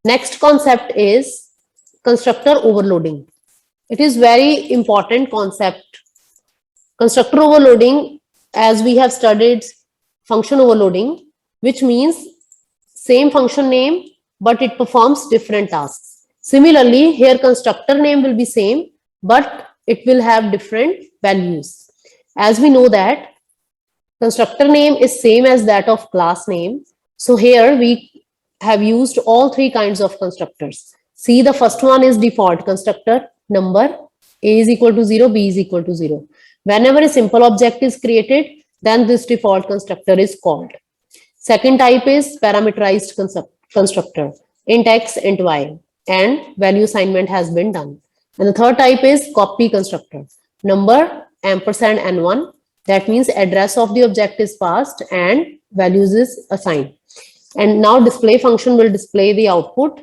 Next concept is constructor overloading. It is very important concept. Constructor overloading, as we have studied function overloading, which means same function name, but it performs different tasks. Similarly, here constructor name will be same, but it will have different values. As we know that constructor name is same as that of class name. So here we have used all three kinds of constructors. See, the first one is default constructor, number, a is equal to 0, b is equal to 0. Whenever a simple object is created, then this default constructor is called. Second type is parameterized constructor, int x, int y, and value assignment has been done. And the third type is copy constructor, number, ampersand n1. That means address of the object is passed and values is assigned. And now display function will display the output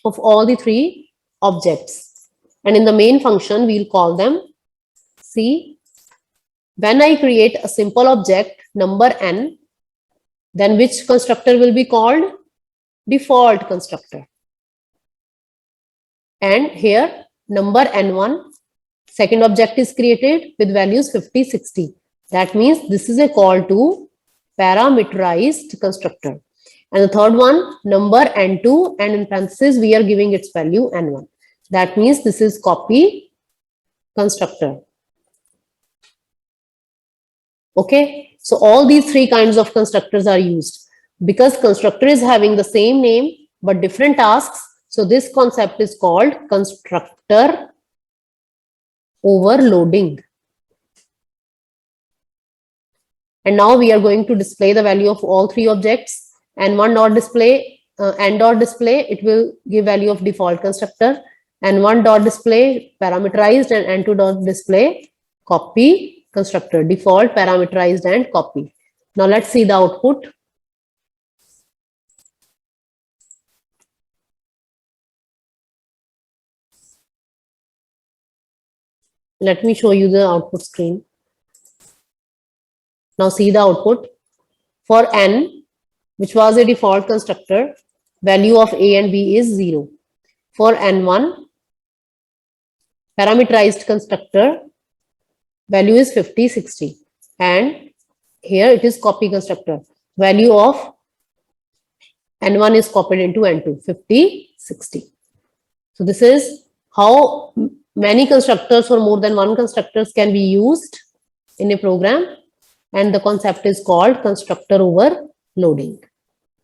of all the three objects. And in the main function, we'll call them. See, when I create a simple object, number n, then which constructor will be called? Default constructor. And here, number n1, second object is created with values 50, 60. That means this is a call to parameterized constructor. And the third one, number n2, and in parentheses, we are giving its value n1. That means this is copy constructor. Okay, so all these three kinds of constructors are used. Because constructor is having the same name but different tasks, so this concept is called constructor overloading. And now we are going to display the value of all three objects. And one dot display, n dot display, it will give value of default constructor. And one dot display parameterized, and n2 dot display copy constructor, default, parameterized, and copy. Now let's see the output. Let me show you the output screen. Now see the output. For n, which was a default constructor, value of a and b is 0. For n1, parameterized constructor, value is 50, 60. And here it is copy constructor. Value of n1 is copied into n2, 50, 60. So this is how many constructors or more than one constructors can be used in a program. And the concept is called constructor overloading.